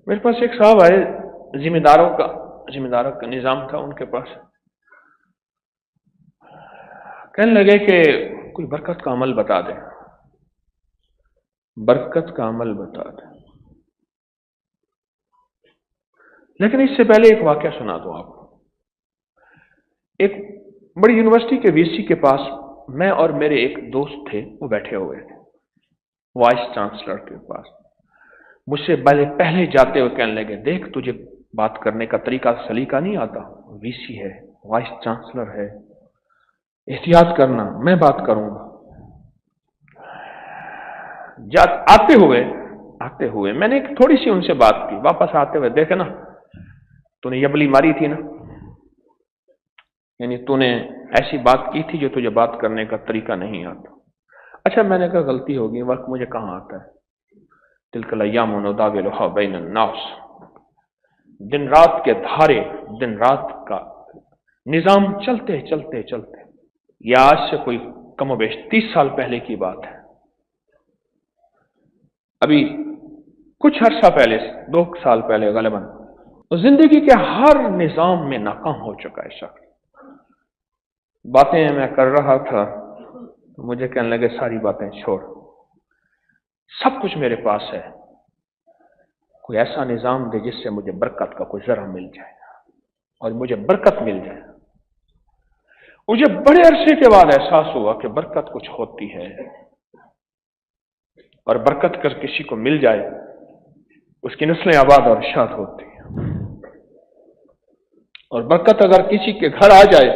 میرے پاس ایک صاحب آئے، ذمہ داروں کا نظام تھا ان کے پاس. کہنے لگے کہ کوئی برکت کا عمل بتا دیں، برکت کا عمل بتا دیں. لیکن اس سے پہلے ایک واقعہ سنا دوں آپ کو. ایک بڑی یونیورسٹی کے وی سی کے پاس میں اور میرے ایک دوست تھے، وہ بیٹھے ہوئے تھے وائس چانسلر کے پاس. مجھ سے پہلے جاتے ہوئے کہنے لگے، دیکھ تجھے بات کرنے کا طریقہ سلیقہ نہیں آتا، وی سی ہے، وائس چانسلر ہے، احتیاط کرنا، میں بات کروں گا. آتے ہوئے میں نے تھوڑی سی ان سے بات کی. واپس آتے ہوئے دیکھے نا، تو نے یبلی ماری تھی نا، یعنی تو نے ایسی بات کی تھی جو تجھے بات کرنے کا طریقہ نہیں آتا. اچھا، میں نے کہا غلطی ہوگی، وقت مجھے کہاں آتا ہے. تلک الایام نداولها بین الناس، دن رات کے دھارے، دن رات کا نظام چلتے چلتے چلتے، یہ آج سے کوئی کم و بیش 30 سال پہلے کی بات ہے. ابھی کچھ عرصہ پہلے، 2 سال پہلے غالباً، زندگی کے ہر نظام میں ناکام ہو چکا ہے شخص. باتیں میں کر رہا تھا، مجھے کہنے لگے ساری باتیں چھوڑ، سب کچھ میرے پاس ہے، کوئی ایسا نظام دے جس سے مجھے برکت کا کوئی ذرہ مل جائے اور مجھے برکت مل جائے. مجھے بڑے عرصے کے بعد احساس ہوا کہ برکت کچھ ہوتی ہے، اور برکت کر کسی کو مل جائے اس کی نسلیں آباد اور شاد ہوتی ہیں. اور برکت اگر کسی کے گھر آ جائے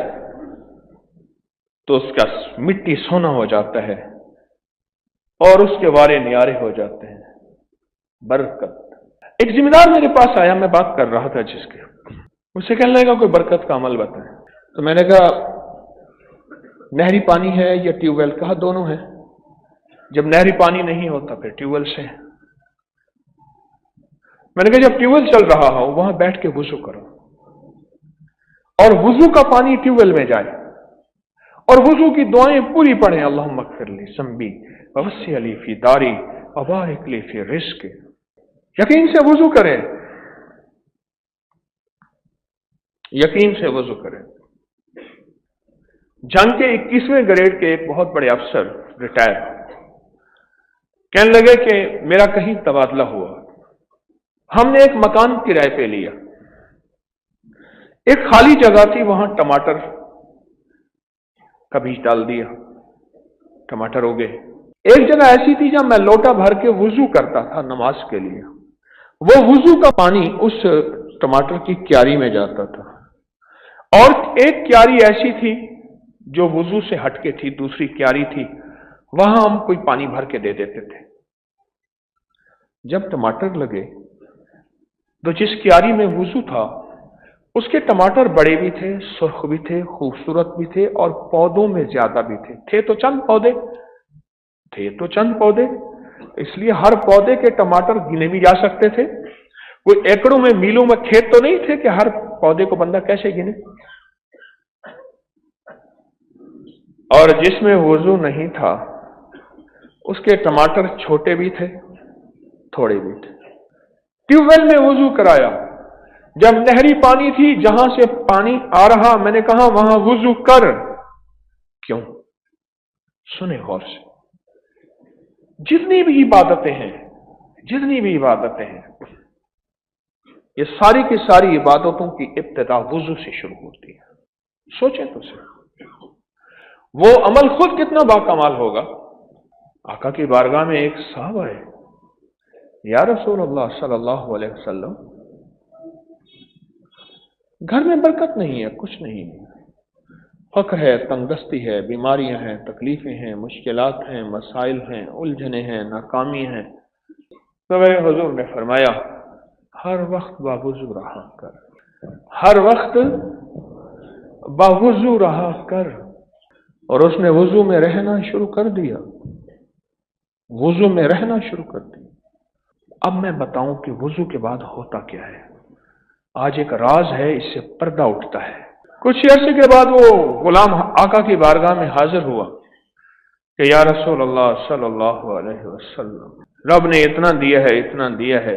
تو اس کا مٹی سونا ہو جاتا ہے اور اس کے وارے نیارے ہو جاتے ہیں. برکت. ایک ذمہ دار میرے پاس آیا، میں بات کر رہا تھا جس کے، مجھ سے کہنے لگا کوئی برکت کا عمل بتائیں. تو میں نے کہا نہری پانی ہے یا ٹیوب ویل؟ کہا دونوں ہے. جب نہری پانی نہیں ہوتا پھر ٹیوب ویل سے. میں نے کہا جب ٹیوب ویل چل رہا ہو وہاں بیٹھ کے وضو کرو، اور وضو کا پانی ٹیوب ویل میں جائے، اور وضو کی دعائیں پوری پڑھیں. اللہم اغفر لی ذنبی ووسع لی فی داری وبارک لی فی رزقی. یقین سے وضو کریں، یقین سے وضو کریں. جنگ کے 21ویں گریڈ کے ایک بہت بڑے افسر ریٹائر کہنے لگے کہ میرا کہیں تبادلہ ہوا، ہم نے ایک مکان کرائے پہ لیا، ایک خالی جگہ تھی، وہاں ٹماٹر کا بیج ڈال دیا، ٹماٹر ہو گئے. ایک جگہ ایسی تھی جہاں میں لوٹا بھر کے وضو کرتا تھا نماز کے لیے، وہ وضو کا پانی اس ٹماٹر کی کیاری میں جاتا تھا. اور ایک کیاری ایسی تھی جو وضو سے ہٹ کے تھی، دوسری کیاری تھی، وہاں ہم کوئی پانی بھر کے دے دیتے تھے. جب ٹماٹر لگے تو جس کیاری میں وضو تھا اس کے ٹماٹر بڑے بھی تھے، سرخ بھی تھے، خوبصورت بھی تھے، اور پودوں میں زیادہ بھی تھے. تھے تو چند پودے، اس لیے ہر پودے کے ٹماٹر گنے بھی جا سکتے تھے. کوئی ایکڑوں میں میلوں میں کھیت تو نہیں تھے کہ ہر پودے کو بندہ کیسے گنے. اور جس میں وضو نہیں تھا اس کے ٹماٹر چھوٹے بھی تھے، تھوڑے بھی تھے. ٹیوب ویل میں وضو کرایا، جب نہری پانی تھی جہاں سے پانی آ رہا، میں نے کہا وہاں وضو کر. کیوں؟ سنیں غور سے. جتنی بھی عبادتیں ہیں، یہ ساری کی ساری عبادتوں کی ابتدا وضو سے شروع ہوتی ہے. سوچیں تو صحیح، وہ عمل خود کتنا باکمال ہوگا. آقا کی بارگاہ میں ایک صاحب آئے، یا رسول اللہ صلی اللہ علیہ وسلم، گھر میں برکت نہیں ہے، کچھ نہیں ہے، فقر ہے، تنگ دستی ہے، بیماریاں ہیں، تکلیفیں ہیں، مشکلات ہیں، مسائل ہیں، الجھنیں ہیں، ناکامی ہیں. تو میرے حضور نے فرمایا ہر وقت باوضو رہا کر، ہر وقت باوضو رہا کر. اور اس نے وضو میں رہنا شروع کر دیا، وضو میں رہنا شروع کر دیا. اب میں بتاؤں کہ وضو کے بعد ہوتا کیا ہے. آج ایک راز ہے، اس سے پردہ اٹھتا ہے. کچھ عرصے کے بعد وہ غلام آقا کی بارگاہ میں حاضر ہوا کہ یا رسول اللہ صلی اللہ علیہ وسلم، رب نے اتنا دیا ہے